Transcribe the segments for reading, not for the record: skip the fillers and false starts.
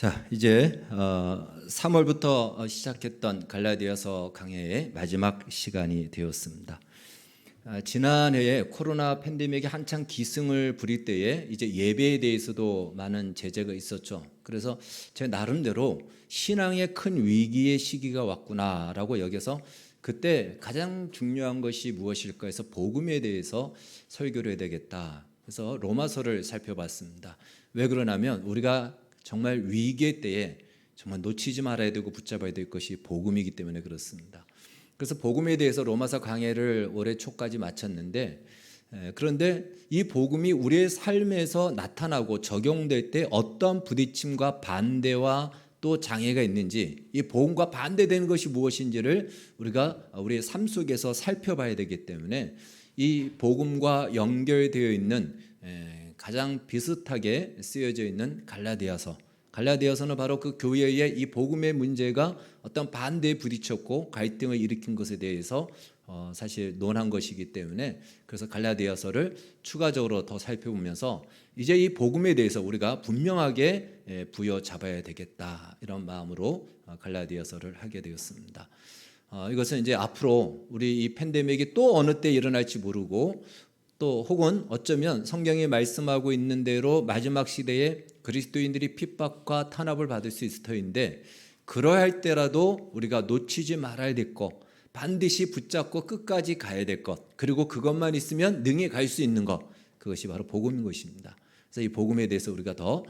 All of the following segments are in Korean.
자, 이제 3월부터 시작했던 갈라디아서 강해의 마지막 시간이 되었습니다. 지난해에 코로나 팬데믹이 한창 기승을 부릴 때에 이제 예배에 대해서도 많은 제재가 있었죠. 그래서 제 나름대로 신앙의 큰 위기의 시기가 왔구나라고 여겨서 그때 가장 중요한 것이 무엇일까 해서 복음에 대해서 설교를 해야 되겠다. 그래서 로마서를 살펴봤습니다. 왜 그러냐면 우리가 정말 위기의 때에 정말 놓치지 말아야 되고 붙잡아야 될 것이 복음이기 때문에 그렇습니다. 그래서 복음에 대해서 로마서 강해를 올해 초까지 마쳤는데, 그런데 이 복음이 우리의 삶에서 나타나고 적용될 때 어떤 부딪힘과 반대와 또 장애가 있는지, 이 복음과 반대되는 것이 무엇인지를 우리가 우리의 삶 속에서 살펴봐야 되기 때문에 이 복음과 연결되어 있는 가장 비슷하게 쓰여져 있는 갈라디아서는 바로 그 교회의 이 복음의 문제가 어떤 반대에 부딪혔고 갈등을 일으킨 것에 대해서 사실 논한 것이기 때문에, 그래서 갈라디아서를 추가적으로 더 살펴보면서 이제 이 복음에 대해서 우리가 분명하게 부여잡아야 되겠다, 이런 마음으로 갈라디아서를 하게 되었습니다. 이것은 이제 앞으로 우리 이 팬데믹이 또 어느 때 일어날지 모르고, 또 혹은 어쩌면 성경이 말씀하고 있는 대로 마지막 시대에 그리스도인들이 핍박과 탄압을 받을 수 있을 터인데, 그러할 때라도 우리가 놓치지 말아야 될 것, 반드시 붙잡고 끝까지 가야 될 것, 그리고 그것만 있으면 능히 갈 수 있는 것, 그것이 바로 복음인 것입니다. 그래서 이 복음에 대해서 우리가 더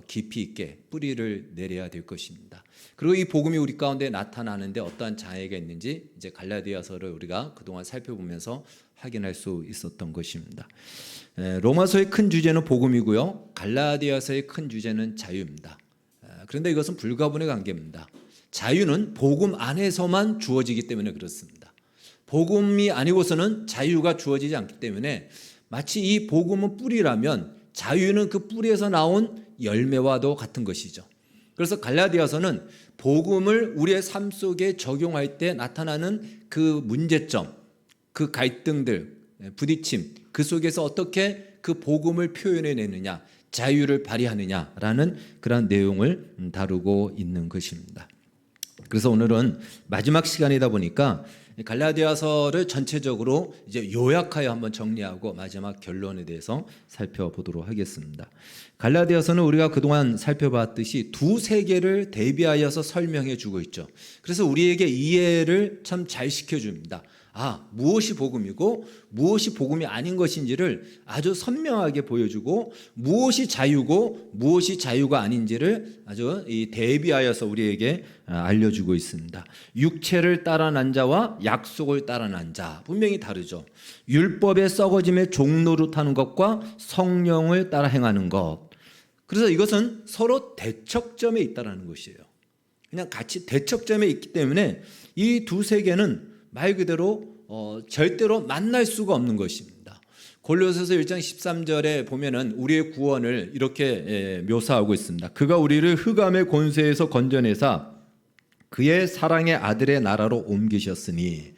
깊이 있게 뿌리를 내려야 될 것입니다. 그리고 이 복음이 우리 가운데 나타나는데 어떠한 장애가 있는지 이제 갈라디아서를 우리가 그동안 살펴보면서 확인할 수 있었던 것입니다. 로마서의 큰 주제는 복음이고요, 갈라디아서의 큰 주제는 자유입니다. 그런데 이것은 불가분의 관계입니다. 자유는 복음 안에서만 주어지기 때문에 그렇습니다. 복음이 아니고서는 자유가 주어지지 않기 때문에 마치 이 복음은 뿌리라면 자유는 그 뿌리에서 나온 열매와도 같은 것이죠. 그래서 갈라디아서는 복음을 우리의 삶 속에 적용할 때 나타나는 그 문제점, 그 갈등들, 부딪힘, 그 속에서 어떻게 그 복음을 표현해내느냐, 자유를 발휘하느냐라는 그런 내용을 다루고 있는 것입니다. 그래서 오늘은 마지막 시간이다 보니까 갈라디아서를 전체적으로 이제 요약하여 한번 정리하고 마지막 결론에 대해서 살펴보도록 하겠습니다. 갈라디아서는 우리가 그동안 살펴봤듯이 두 세계를 대비하여서 설명해 주고 있죠. 그래서 우리에게 이해를 참 잘 시켜줍니다. 무엇이 복음이고 무엇이 복음이 아닌 것인지를 아주 선명하게 보여주고, 무엇이 자유고 무엇이 자유가 아닌지를 아주 대비하여서 우리에게 알려주고 있습니다. 육체를 따라 난 자와 약속을 따라 난 자, 분명히 다르죠. 율법의 썩어짐의 종노릇하는 것과 성령을 따라 행하는 것. 그래서 이것은 서로 대척점에 있다는 것이에요. 그냥 같이 대척점에 있기 때문에 이 두 세계는 말 그대로 절대로 만날 수가 없는 것입니다. 골로새서 1장 13절에 보면은 우리의 구원을 이렇게 묘사하고 있습니다. 그가 우리를 흑암의 권세에서 건져내사 그의 사랑의 아들의 나라로 옮기셨으니,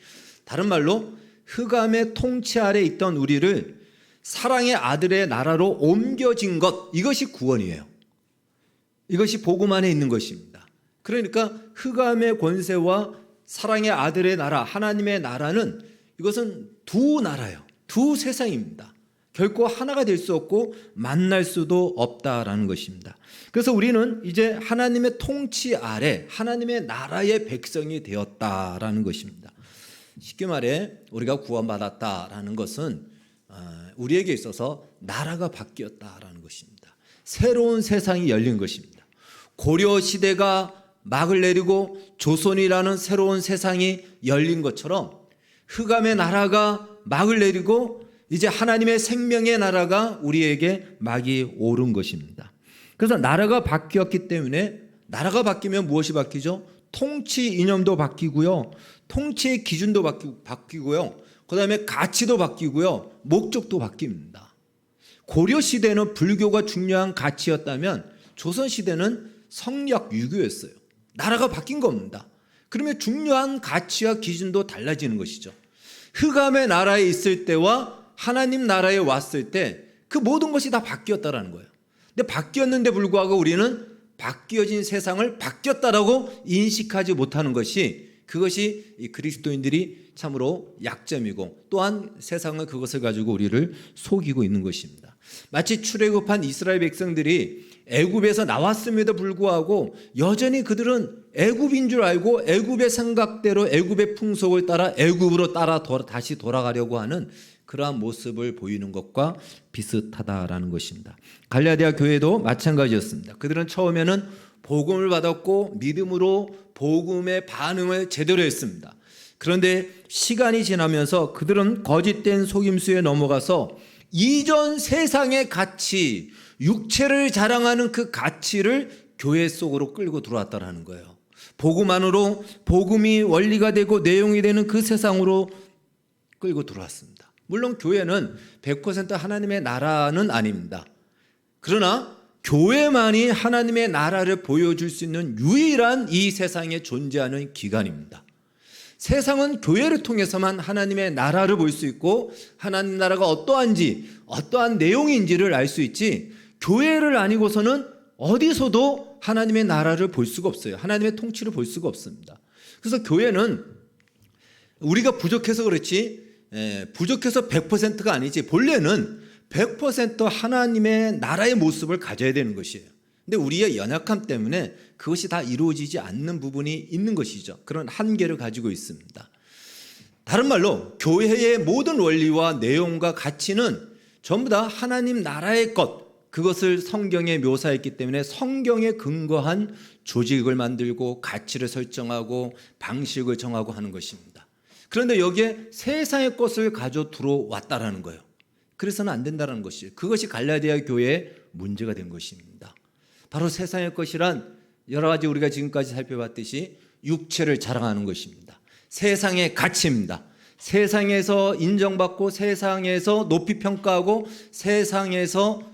다른 말로 흑암의 통치 아래 있던 우리를 사랑의 아들의 나라로 옮겨진 것, 이것이 구원이에요. 이것이 복음 안에 있는 것입니다. 그러니까 흑암의 권세와 사랑의 아들의 나라, 하나님의 나라는 이것은 두 나라예요. 두 세상입니다. 결코 하나가 될 수 없고 만날 수도 없다라는 것입니다. 그래서 우리는 이제 하나님의 통치 아래 하나님의 나라의 백성이 되었다라는 것입니다. 쉽게 말해 우리가 구원받았다라는 것은 우리에게 있어서 나라가 바뀌었다라는 것입니다. 새로운 세상이 열린 것입니다. 고려 시대가 막을 내리고 조선이라는 새로운 세상이 열린 것처럼 흑암의 나라가 막을 내리고 이제 하나님의 생명의 나라가 우리에게 막이 오른 것입니다. 그래서 나라가 바뀌었기 때문에, 나라가 바뀌면 무엇이 바뀌죠? 통치 이념도 바뀌고요, 통치의 기준도 바뀌고요, 그 다음에 가치도 바뀌고요, 목적도 바뀝니다. 고려 시대는 불교가 중요한 가치였다면 조선 시대는 성약 유교였어요. 나라가 바뀐 겁니다. 그러면 중요한 가치와 기준도 달라지는 것이죠. 흑암의 나라에 있을 때와 하나님 나라에 왔을 때 그 모든 것이 다 바뀌었다라는 거예요. 근데 바뀌었는데 불구하고 우리는 바뀌어진 세상을 바뀌었다라고 인식하지 못하는 것이, 그것이 이 그리스도인들이 참으로 약점이고, 또한 세상은 그것을 가지고 우리를 속이고 있는 것입니다. 마치 출애굽한 이스라엘 백성들이 애굽에서 나왔음에도 불구하고 여전히 그들은 애굽인 줄 알고 애굽의 생각대로 애굽의 풍속을 따라 애굽으로 다시 돌아가려고 하는 그러한 모습을 보이는 것과 비슷하다라는 것입니다. 갈라디아 교회도 마찬가지였습니다. 그들은 처음에는 복음을 받았고 믿음으로 복음의 반응을 제대로 했습니다. 그런데 시간이 지나면서 그들은 거짓된 속임수에 넘어가서 이전 세상의 가치, 육체를 자랑하는 그 가치를 교회 속으로 끌고 들어왔다라는 거예요. 복음 안으로, 복음이 원리가 되고 내용이 되는 그 세상으로 끌고 들어왔습니다. 물론 교회는 100% 하나님의 나라는 아닙니다. 그러나 교회만이 하나님의 나라를 보여줄 수 있는 유일한 이 세상에 존재하는 기관입니다. 세상은 교회를 통해서만 하나님의 나라를 볼 수 있고 하나님 나라가 어떠한지, 어떠한 내용인지를 알 수 있지, 교회를 아니고서는 어디서도 하나님의 나라를 볼 수가 없어요. 하나님의 통치를 볼 수가 없습니다. 그래서 교회는 우리가 부족해서 그렇지, 부족해서 100%가 아니지, 본래는 100% 하나님의 나라의 모습을 가져야 되는 것이에요. 근데 우리의 연약함 때문에 그것이 다 이루어지지 않는 부분이 있는 것이죠. 그런 한계를 가지고 있습니다. 다른 말로 교회의 모든 원리와 내용과 가치는 전부 다 하나님 나라의 것, 그것을 성경에 묘사했기 때문에 성경에 근거한 조직을 만들고 가치를 설정하고 방식을 정하고 하는 것입니다. 그런데 여기에 세상의 것을 가져 들어왔다라는 거예요. 그래서는 안 된다는 것이에요. 그것이 갈라디아 교회의 문제가 된 것입니다. 바로 세상의 것이란 여러 가지 우리가 지금까지 살펴봤듯이 육체를 자랑하는 것입니다. 세상의 가치입니다. 세상에서 인정받고 세상에서 높이 평가하고 세상에서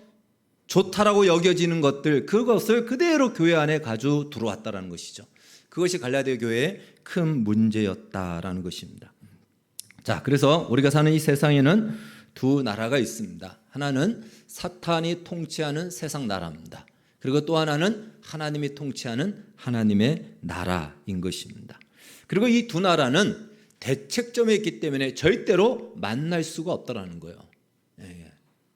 좋다라고 여겨지는 것들, 그것을 그대로 교회 안에 가져 들어왔다는 것이죠. 그것이 갈라디아 교회의 큰 문제였다라는 것입니다. 자, 그래서 우리가 사는 이 세상에는 두 나라가 있습니다. 하나는 사탄이 통치하는 세상 나라입니다. 그리고 또 하나는 하나님이 통치하는 하나님의 나라인 것입니다. 그리고 이 두 나라는 대책점에 있기 때문에 절대로 만날 수가 없다라는 거예요.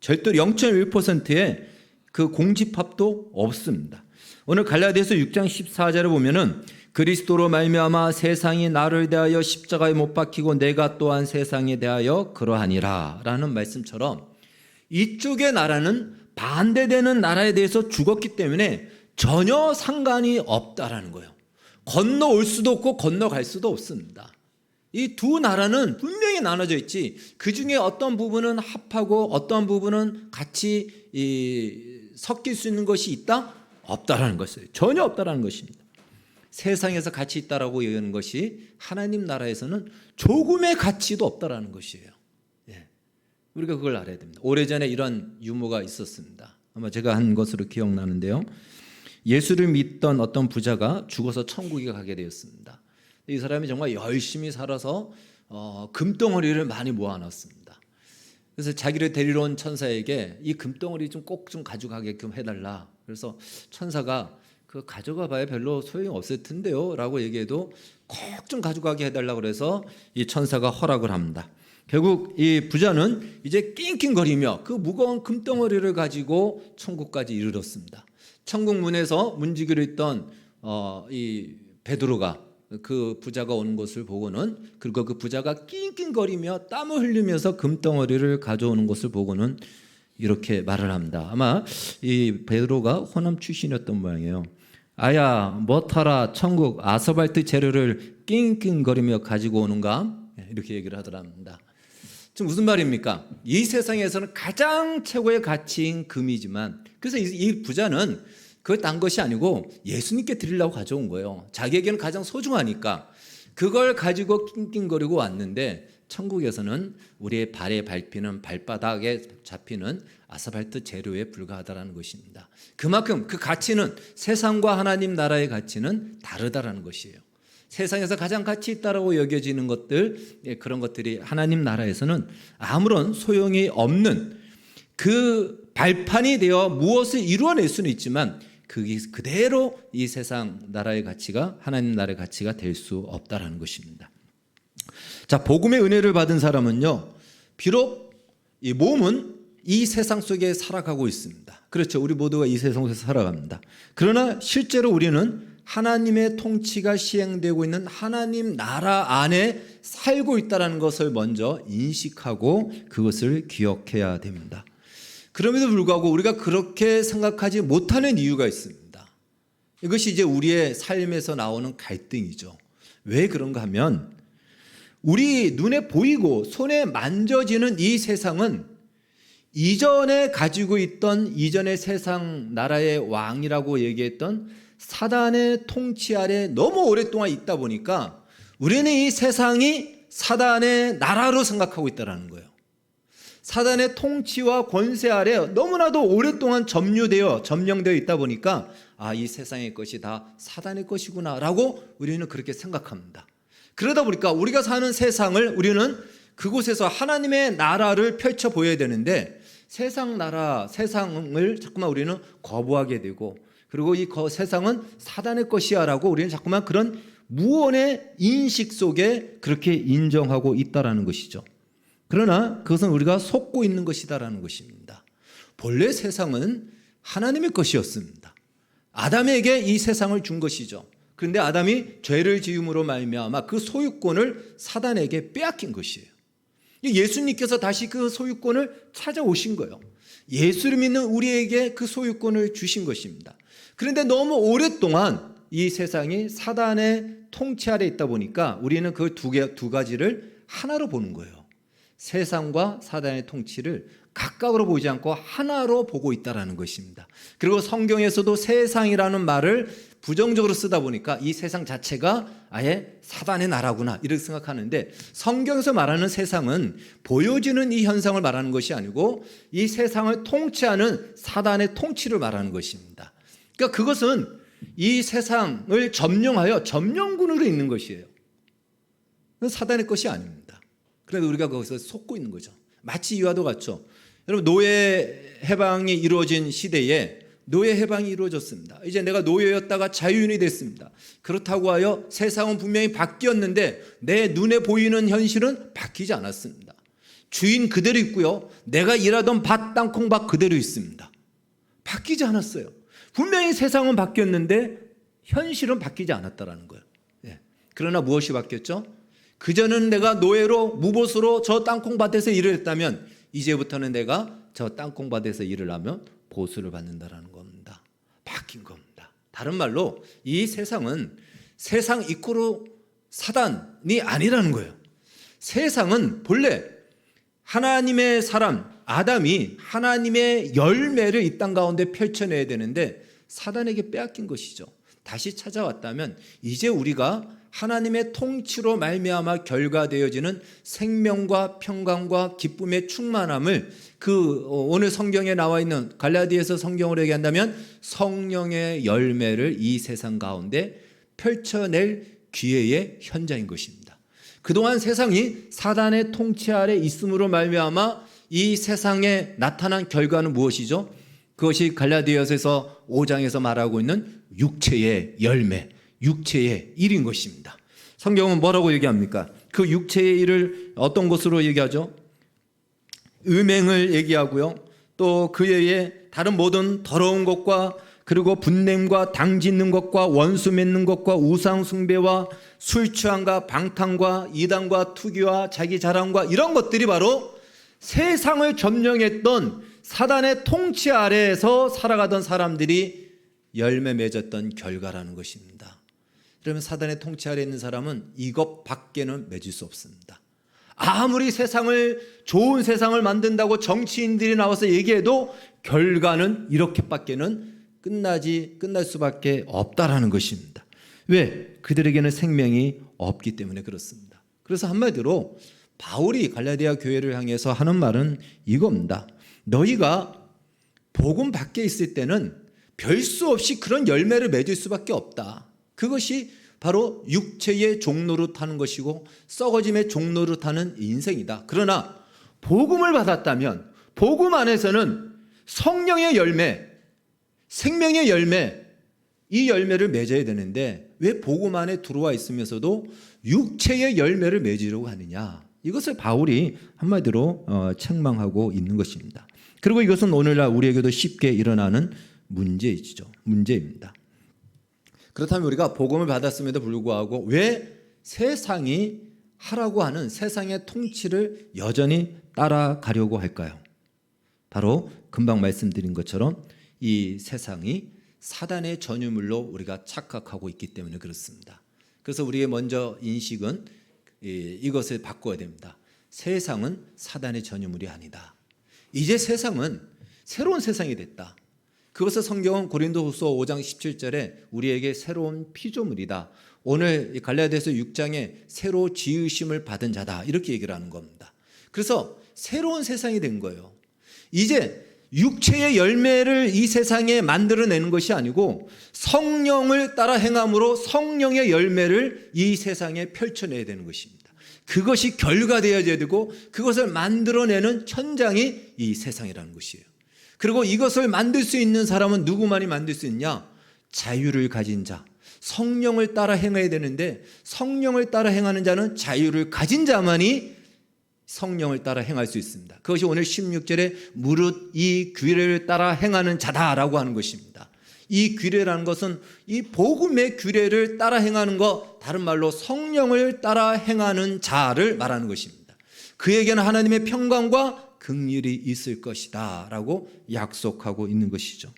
절대로 0.1%의 그 공집합도 없습니다. 오늘 갈라디아서 6장 14절을 보면은 그리스도로 말미암아 세상이 나를 대하여 십자가에 못 박히고 내가 또한 세상에 대하여 그러하니라 라는 말씀처럼 이쪽의 나라는 반대되는 나라에 대해서 죽었기 때문에 전혀 상관이 없다라는 거예요. 건너올 수도 없고 건너갈 수도 없습니다. 이 두 나라는 분명히 나눠져 있지, 그 중에 어떤 부분은 합하고 어떤 부분은 같이 섞일 수 있는 것이 있다? 없다라는 것이에요. 전혀 없다라는 것입니다. 세상에서 가치 있다라고 얘기하는 것이 하나님 나라에서는 조금의 가치도 없다라는 것이에요. 우리가 그걸 알아야 됩니다. 오래전에 이런 유머가 있었습니다. 아마 제가 한 것으로 기억나는데요. 예수를 믿던 어떤 부자가 죽어서 천국에 가게 되었습니다. 이 사람이 정말 열심히 살아서 금덩어리를 많이 모아놨습니다. 그래서 자기를 데리러 온 천사에게 이 금덩어리 좀 꼭 좀 가져가게끔 해달라. 그래서 천사가 그 가져가 봐야 별로 소용이 없을 텐데요 라고 얘기해도 꼭 좀 가져가게 해달라 그래서 이 천사가 허락을 합니다. 결국 이 부자는 이제 낑낑거리며 그 무거운 금덩어리를 가지고 천국까지 이르렀습니다. 천국 문에서 문지기로 있던 이 베드로가 그 부자가 오는 것을 보고는, 그리고 그 부자가 낑낑거리며 땀을 흘리면서 금덩어리를 가져오는 것을 보고는 이렇게 말을 합니다. 아마 이 베드로가 호남 출신이었던 모양이에요. 아야 뭐하라 천국 아스팔트 재료를 낑낑거리며 가지고 오는가? 이렇게 얘기를 하더랍니다. 지금 무슨 말입니까? 이 세상에서는 가장 최고의 가치인 금이지만, 그래서 이 부자는 그거 딴 것이 아니고 예수님께 드리려고 가져온 거예요. 자기에게는 가장 소중하니까 그걸 가지고 낑낑거리고 왔는데, 천국에서는 우리의 발에 밟히는 발바닥에 잡히는 아스팔트 재료에 불과하다라는 것입니다. 그만큼 그 가치는, 세상과 하나님 나라의 가치는 다르다라는 것이에요. 세상에서 가장 가치 있다라고 여겨지는 것들, 그런 것들이 하나님 나라에서는 아무런 소용이 없는 그 발판이 되어 무엇을 이루어낼 수는 있지만 그게 그대로 이 세상 나라의 가치가 하나님 나라의 가치가 될 수 없다라는 것입니다. 자, 복음의 은혜를 받은 사람은요, 비록 이 몸은 이 세상 속에 살아가고 있습니다. 그렇죠. 우리 모두가 이 세상 속에서 살아갑니다. 그러나 실제로 우리는 하나님의 통치가 시행되고 있는 하나님 나라 안에 살고 있다는 것을 먼저 인식하고 그것을 기억해야 됩니다. 그럼에도 불구하고 우리가 그렇게 생각하지 못하는 이유가 있습니다. 이것이 이제 우리의 삶에서 나오는 갈등이죠. 왜 그런가 하면 우리 눈에 보이고 손에 만져지는 이 세상은 이전에 가지고 있던 이전의 세상 나라의 왕이라고 얘기했던 사단의 통치 아래 너무 오랫동안 있다 보니까 우리는 이 세상이 사단의 나라로 생각하고 있다는 거예요. 사단의 통치와 권세 아래 너무나도 오랫동안 점령되어 있다 보니까 이 세상의 것이 다 사단의 것이구나 라고 우리는 그렇게 생각합니다. 그러다 보니까 우리가 사는 세상을 우리는 그곳에서 하나님의 나라를 펼쳐 보여야 되는데 세상 나라, 세상을 자꾸만 우리는 거부하게 되고 그리고 이 세상은 사단의 것이야 라고 우리는 자꾸만 그런 무언의 인식 속에 그렇게 인정하고 있다는 것이죠. 그러나 그것은 우리가 속고 있는 것이다라는 것입니다. 본래 세상은 하나님의 것이었습니다. 아담에게 이 세상을 준 것이죠. 그런데 아담이 죄를 지음으로 말미암아 그 소유권을 사단에게 빼앗긴 것이에요. 예수님께서 다시 그 소유권을 찾아오신 거예요. 예수를 믿는 우리에게 그 소유권을 주신 것입니다. 그런데 너무 오랫동안 이 세상이 사단의 통치 아래 있다 보니까 우리는 그 두 가지를 하나로 보는 거예요. 세상과 사단의 통치를 각각으로 보지 않고 하나로 보고 있다는 것입니다. 그리고 성경에서도 세상이라는 말을 부정적으로 쓰다 보니까 이 세상 자체가 아예 사단의 나라구나 이렇게 생각하는데 성경에서 말하는 세상은 보여지는 이 현상을 말하는 것이 아니고 이 세상을 통치하는 사단의 통치를 말하는 것입니다. 그러니까 그것은 이 세상을 점령하여 점령군으로 있는 것이에요. 그건 사단의 것이 아닙니다. 그래도 우리가 거기서 속고 있는 거죠. 마치 이와도 같죠. 여러분 노예 해방이 이루어진 시대에 노예 해방이 이루어졌습니다. 이제 내가 노예였다가 자유인이 됐습니다. 그렇다고 하여 세상은 분명히 바뀌었는데 내 눈에 보이는 현실은 바뀌지 않았습니다. 주인 그대로 있고요. 내가 일하던 밭 땅콩밭 그대로 있습니다. 바뀌지 않았어요. 분명히 세상은 바뀌었는데 현실은 바뀌지 않았다는 거예요. 그러나 무엇이 바뀌었죠? 그전은 내가 노예로 무보수로 저 땅콩밭에서 일을 했다면 이제부터는 내가 저 땅콩밭에서 일을 하면 보수를 받는다라는 겁니다. 바뀐 겁니다. 다른 말로 이 세상은 세상 이코로 사단이 아니라는 거예요. 세상은 본래 하나님의 사람 아담이 하나님의 열매를 이 땅 가운데 펼쳐내야 되는데 사단에게 빼앗긴 것이죠. 다시 찾아왔다면 이제 우리가 하나님의 통치로 말미암아 결과되어지는 생명과 평강과 기쁨의 충만함을 오늘 성경에 나와 있는 갈라디아서 성경으로 얘기한다면 성령의 열매를 이 세상 가운데 펼쳐낼 기회의 현장인 것입니다. 그동안 세상이 사단의 통치 아래 있음으로 말미암아 이 세상에 나타난 결과는 무엇이죠? 그것이 갈라디아서에서 5장에서 말하고 있는 육체의 열매, 육체의 일인 것입니다. 성경은 뭐라고 얘기합니까? 그 육체의 일을 어떤 것으로 얘기하죠? 음행을 얘기하고요. 또 그 외에 다른 모든 더러운 것과 그리고 분냄과 당 짓는 것과 원수 맺는 것과 우상 숭배와 술 취함과 방탕과 이단과 투기와 자기 자랑과 이런 것들이 바로 세상을 점령했던 사단의 통치 아래에서 살아가던 사람들이 열매 맺었던 결과라는 것입니다. 그러면 사단의 통치 아래 있는 사람은 이것 밖에는 맺을 수 없습니다. 아무리 좋은 세상을 만든다고 정치인들이 나와서 얘기해도 결과는 이렇게밖에는 끝날 수밖에 없다라는 것입니다. 왜? 그들에게는 생명이 없기 때문에 그렇습니다. 그래서 한마디로 바울이 갈라디아 교회를 향해서 하는 말은 이겁니다. 너희가 복음 밖에 있을 때는 별 수 없이 그런 열매를 맺을 수밖에 없다. 그것이 바로 육체의 종로로 타는 것이고 썩어짐의 종로로 타는 인생이다. 그러나 복음을 받았다면 복음 안에서는 성령의 열매, 생명의 열매, 이 열매를 맺어야 되는데 왜 복음 안에 들어와 있으면서도 육체의 열매를 맺으려고 하느냐. 이것을 바울이 한마디로 책망하고 있는 것입니다. 그리고 이것은 오늘날 우리에게도 쉽게 일어나는 문제입니다. 그렇다면 우리가 복음을 받았음에도 불구하고 왜 세상이 하라고 하는 세상의 통치를 여전히 따라가려고 할까요? 바로 금방 말씀드린 것처럼 이 세상이 사단의 전유물로 우리가 착각하고 있기 때문에 그렇습니다. 그래서 우리의 먼저 인식은 이것을 바꿔야 됩니다. 세상은 사단의 전유물이 아니다. 이제 세상은 새로운 세상이 됐다. 그것을 성경은 고린도후서 5장 17절에 우리에게 새로운 피조물이다. 오늘 갈라디아서 6장에 새로 지으심을 받은 자다. 이렇게 얘기를 하는 겁니다. 그래서 새로운 세상이 된 거예요. 이제 육체의 열매를 이 세상에 만들어내는 것이 아니고 성령을 따라 행함으로 성령의 열매를 이 세상에 펼쳐내야 되는 것입니다. 그것이 결과되어야 되고 그것을 만들어내는 천장이 이 세상이라는 것이에요. 그리고 이것을 만들 수 있는 사람은 누구만이 만들 수 있냐? 자유를 가진 자, 성령을 따라 행해야 되는데 성령을 따라 행하는 자는 자유를 가진 자만이 성령을 따라 행할 수 있습니다. 그것이 오늘 16절에 무릇 이 규례를 따라 행하는 자다라고 하는 것입니다. 이 규례라는 것은 이 복음의 규례를 따라 행하는 것, 다른 말로 성령을 따라 행하는 자를 말하는 것입니다. 그에게는 하나님의 평강과 긍휼이 있을 것이다 라고 약속하고 있는 것이죠.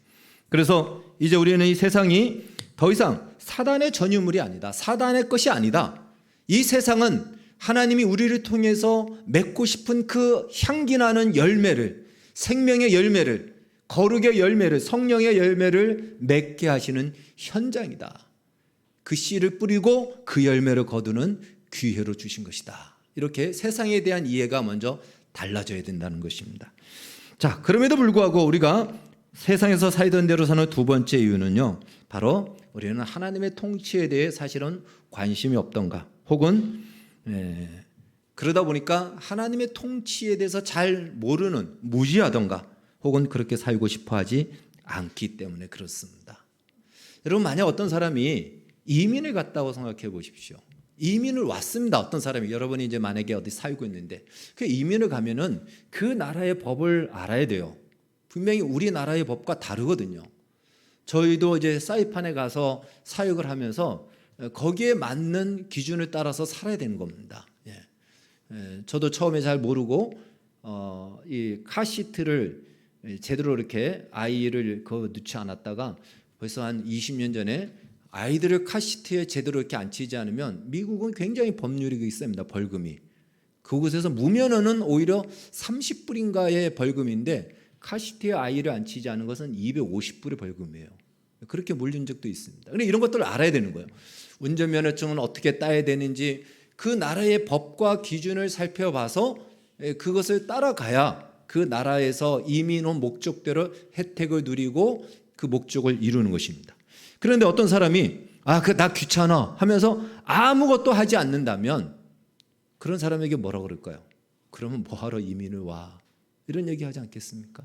그래서 이제 우리는 이 세상이 더 이상 사단의 전유물이 아니다. 사단의 것이 아니다. 이 세상은 하나님이 우리를 통해서 맺고 싶은 그 향기나는 열매를, 생명의 열매를, 거룩의 열매를, 성령의 열매를 맺게 하시는 현장이다. 그 씨를 뿌리고 그 열매를 거두는 기회로 주신 것이다. 이렇게 세상에 대한 이해가 먼저 달라져야 된다는 것입니다. 자, 그럼에도 불구하고 우리가 세상에서 살던 대로 사는 두 번째 이유는요, 바로 우리는 하나님의 통치에 대해 사실은 관심이 없던가, 혹은 그러다 보니까 하나님의 통치에 대해서 잘 모르는, 무지하던가, 혹은 그렇게 살고 싶어 하지 않기 때문에 그렇습니다. 여러분, 만약 어떤 사람이 이민을 갔다고 생각해 보십시오. 이민을 왔습니다. 어떤 사람이, 여러분이 이제 만약에 어디 살고 있는데 그 이민을 가면은 그 나라의 법을 알아야 돼요. 분명히 우리나라의 법과 다르거든요. 저희도 이제 사이판에 가서 사역을 하면서 거기에 맞는 기준을 따라서 살아야 되는 겁니다. 저도 처음에 잘 모르고 이 카시트를 제대로 이렇게 아이를 넣지 않았다가 벌써 한 20년 전에 아이들을 카시트에 제대로 이렇게 앉히지 않으면 미국은 굉장히 법률이 있습니다. 벌금이. 그곳에서 무면허는 오히려 30불인가의 벌금인데 카시트에 아이를 앉히지 않은 것은 250불의 벌금이에요. 그렇게 물린 적도 있습니다. 그런데 이런 것들을 알아야 되는 거예요. 운전면허증은 어떻게 따야 되는지 그 나라의 법과 기준을 살펴봐서 그것을 따라가야 그 나라에서 이민 온 목적대로 혜택을 누리고 그 목적을 이루는 것입니다. 그런데 어떤 사람이 나 귀찮아 하면서 아무것도 하지 않는다면 그런 사람에게 뭐라고 그럴까요? 그러면 뭐하러 이민을 와? 이런 얘기 하지 않겠습니까?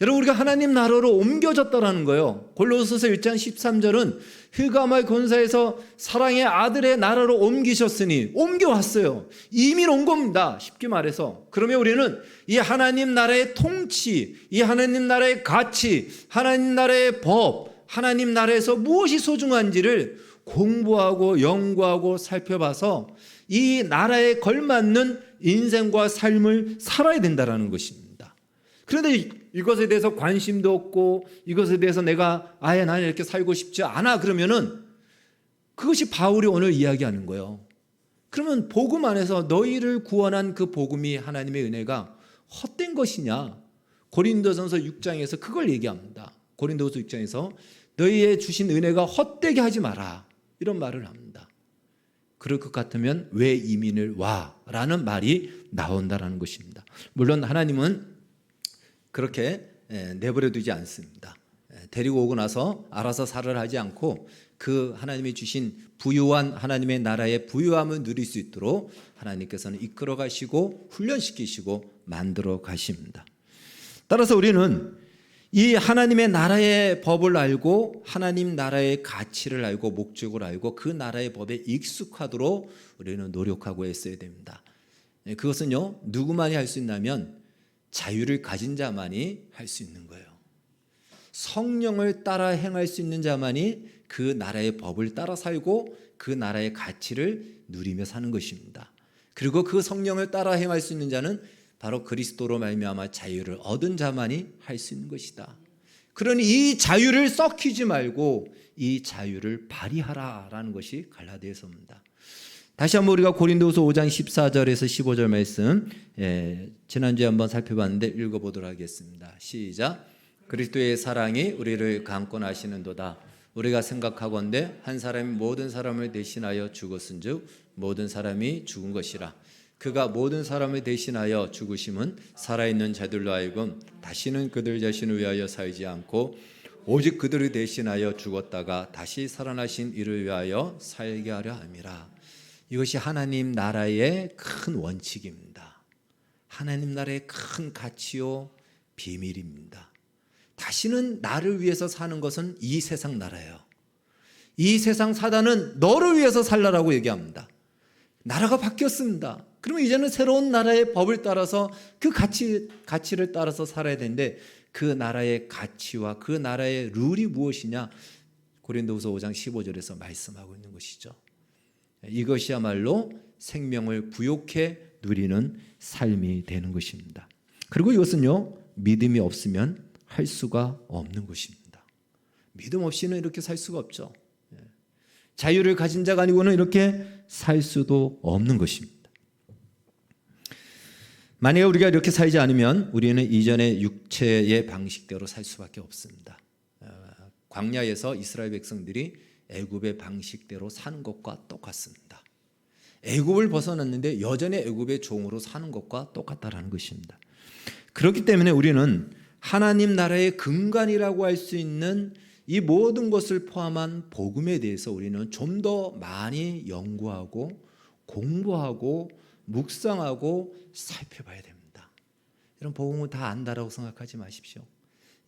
여러분, 우리가 하나님 나라로 옮겨졌다라는 거예요. 골로새서 1장 13절은 흑암의 권세에서 사랑의 아들의 나라로 옮기셨으니, 옮겨왔어요. 이민 온 겁니다. 쉽게 말해서. 그러면 우리는 이 하나님 나라의 통치, 이 하나님 나라의 가치, 하나님 나라의 법, 하나님 나라에서 무엇이 소중한지를 공부하고 연구하고 살펴봐서 이 나라에 걸맞는 인생과 삶을 살아야 된다는 것입니다. 그런데 이것에 대해서 관심도 없고 이것에 대해서 내가 나는 이렇게 살고 싶지 않아 그러면은 그것이 바울이 오늘 이야기하는 거예요. 그러면 복음 안에서 너희를 구원한 그 복음이 하나님의 은혜가 헛된 것이냐? 고린도전서 6장에서 그걸 얘기합니다. 고린도서 6장에서 너희의 주신 은혜가 헛되게 하지 마라, 이런 말을 합니다. 그럴 것 같으면 왜 이민을 와? 라는 말이 나온다라는 것입니다. 물론 하나님은 그렇게 내버려 두지 않습니다. 데리고 오고 나서 알아서 살을 하지 않고 그 하나님이 주신 부유한 하나님의 나라의 부유함을 누릴 수 있도록 하나님께서는 이끌어 가시고 훈련시키시고 만들어 가십니다. 따라서 우리는 이 하나님의 나라의 법을 알고 하나님 나라의 가치를 알고 목적을 알고 그 나라의 법에 익숙하도록 우리는 노력하고 애써야 됩니다. 그것은요, 누구만이 할 수 있냐면 자유를 가진 자만이 할 수 있는 거예요. 성령을 따라 행할 수 있는 자만이 그 나라의 법을 따라 살고 그 나라의 가치를 누리며 사는 것입니다. 그리고 그 성령을 따라 행할 수 있는 자는 바로 그리스도로 말미암아 자유를 얻은 자만이 할 수 있는 것이다. 그러니 이 자유를 썩히지 말고 이 자유를 발휘하라라는 것이 갈라디아서입니다. 다시 한번 우리가 고린도후서 5장 14절에서 15절 말씀, 지난주에 한번 살펴봤는데 읽어보도록 하겠습니다. 시작. 그리스도의 사랑이 우리를 강권하시는도다. 우리가 생각하건대 한 사람이 모든 사람을 대신하여 죽었은즉 모든 사람이 죽은 것이라. 그가 모든 사람을 대신하여 죽으심은 살아있는 자들로 하여금 다시는 그들 자신을 위하여 살지 않고 오직 그들을 대신하여 죽었다가 다시 살아나신 이를 위하여 살게 하려 함이라. 이것이 하나님 나라의 큰 원칙입니다. 하나님 나라의 큰 가치요 비밀입니다. 다시는 나를 위해서 사는 것은 이 세상 나라예요. 이 세상 사단은 너를 위해서 살라라고 얘기합니다. 나라가 바뀌었습니다. 그러면 이제는 새로운 나라의 법을 따라서 그 가치를 따라서 살아야 되는데 그 나라의 가치와 그 나라의 룰이 무엇이냐? 고린도후서 5장 15절에서 말씀하고 있는 것이죠. 이것이야말로 생명을 부욕해 누리는 삶이 되는 것입니다. 그리고 이것은요, 믿음이 없으면 할 수가 없는 것입니다. 믿음 없이는 이렇게 살 수가 없죠. 자유를 가진 자가 아니고는 이렇게 살 수도 없는 것입니다. 만약에 우리가 이렇게 살지 않으면 우리는 이전의 육체의 방식대로 살 수밖에 없습니다. 광야에서 이스라엘 백성들이 애굽의 방식대로 사는 것과 똑같습니다. 애굽을 벗어났는데 여전히 애굽의 종으로 사는 것과 똑같다라는 것입니다. 그렇기 때문에 우리는 하나님 나라의 근간이라고 할 수 있는 이 모든 것을 포함한 복음에 대해서 우리는 좀 더 많이 연구하고 공부하고 묵상하고 살펴봐야 됩니다. 이런 복음은 다 안다라고 생각하지 마십시오.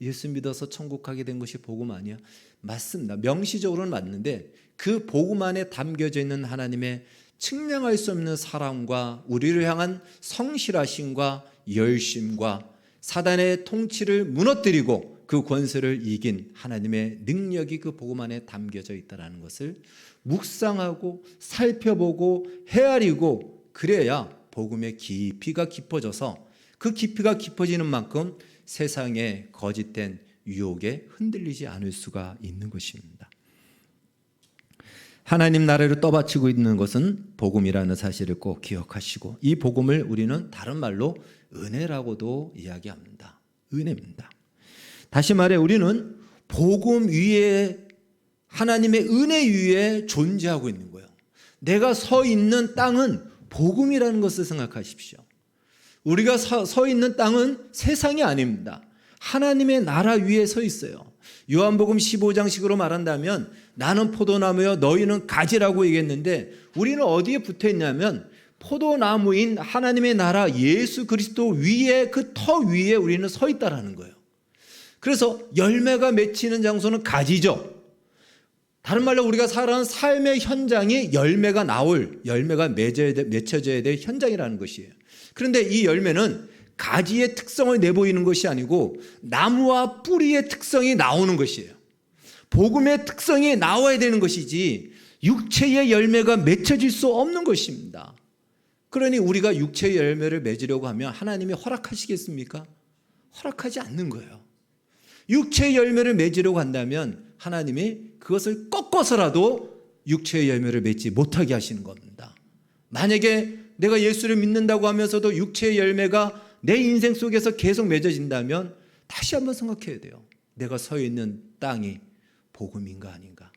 예수 믿어서 천국 가게 된 것이 복음 아니야? 맞습니다. 명시적으로는 맞는데 그 복음 안에 담겨져 있는 하나님의 측량할 수 없는 사랑과 우리를 향한 성실하심과 열심과 사단의 통치를 무너뜨리고 그 권세를 이긴 하나님의 능력이 그 복음 안에 담겨져 있다는 것을 묵상하고 살펴보고 헤아리고 그래야 복음의 깊이가 깊어져서 그 깊이가 깊어지는 만큼 세상의 거짓된 유혹에 흔들리지 않을 수가 있는 것입니다. 하나님 나라를 떠받치고 있는 것은 복음이라는 사실을 꼭 기억하시고 이 복음을 우리는 다른 말로 은혜라고도 이야기합니다. 은혜입니다. 다시 말해 우리는 복음 위에 하나님의 은혜 위에 존재하고 있는 거예요. 내가 서 있는 땅은 복음이라는 것을 생각하십시오. 우리가 서 있는 땅은 세상이 아닙니다. 하나님의 나라 위에 서 있어요. 요한복음 15장식으로 말한다면 나는 포도나무여 너희는 가지라고 얘기했는데 우리는 어디에 붙어 있냐면 포도나무인 하나님의 나라 예수 그리스도 위에 그 터 위에 우리는 서 있다라는 거예요. 그래서 열매가 맺히는 장소는 가지죠. 다른 말로 우리가 살아가는 삶의 현장이 열매가 맺혀져야 될 현장이라는 것이에요. 그런데 이 열매는 가지의 특성을 내보이는 것이 아니고 나무와 뿌리의 특성이 나오는 것이에요. 복음의 특성이 나와야 되는 것이지 육체의 열매가 맺혀질 수 없는 것입니다. 그러니 우리가 육체의 열매를 맺으려고 하면 하나님이 허락하시겠습니까? 허락하지 않는 거예요. 육체의 열매를 맺으려고 한다면 하나님이 그것을 꺾어서라도 육체의 열매를 맺지 못하게 하시는 겁니다. 만약에 내가 예수를 믿는다고 하면서도 육체의 열매가 내 인생 속에서 계속 맺어진다면 다시 한번 생각해야 돼요. 내가 서 있는 땅이 복음인가 아닌가.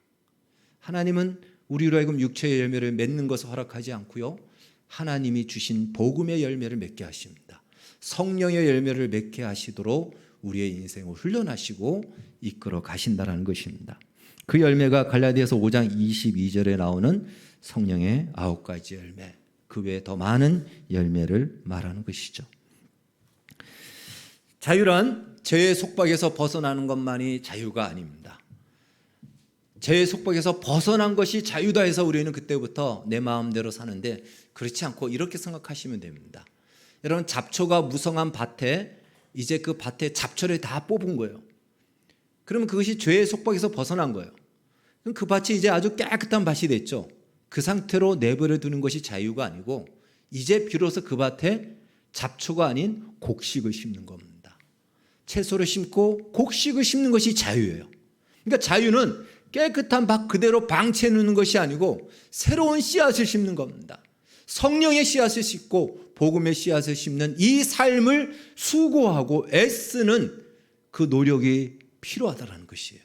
하나님은 우리로 하여금 육체의 열매를 맺는 것을 허락하지 않고요. 하나님이 주신 복음의 열매를 맺게 하십니다. 성령의 열매를 맺게 하시도록 우리의 인생을 훈련하시고 이끌어 가신다는 것입니다. 그 열매가 갈라디아서 5장 22절에 나오는 성령의 9가지 열매, 그 외에 더 많은 열매를 말하는 것이죠. 자유란 죄의 속박에서 벗어나는 것만이 자유가 아닙니다. 죄의 속박에서 벗어난 것이 자유다 해서 우리는 그때부터 내 마음대로 사는데, 그렇지 않고 이렇게 생각하시면 됩니다. 여러분, 잡초가 무성한 밭에 이제 그 밭에 잡초를 다 뽑은 거예요. 그러면 그것이 죄의 속박에서 벗어난 거예요. 그럼 그 밭이 이제 아주 깨끗한 밭이 됐죠. 그 상태로 내버려 두는 것이 자유가 아니고, 이제 비로소 그 밭에 잡초가 아닌 곡식을 심는 겁니다. 채소를 심고 곡식을 심는 것이 자유예요. 그러니까 자유는 깨끗한 밭 그대로 방치해 놓는 것이 아니고 새로운 씨앗을 심는 겁니다. 성령의 씨앗을 심고 복음의 씨앗을 심는 이 삶을 수고하고 애쓰는 그 노력이 필요하다는 것이에요.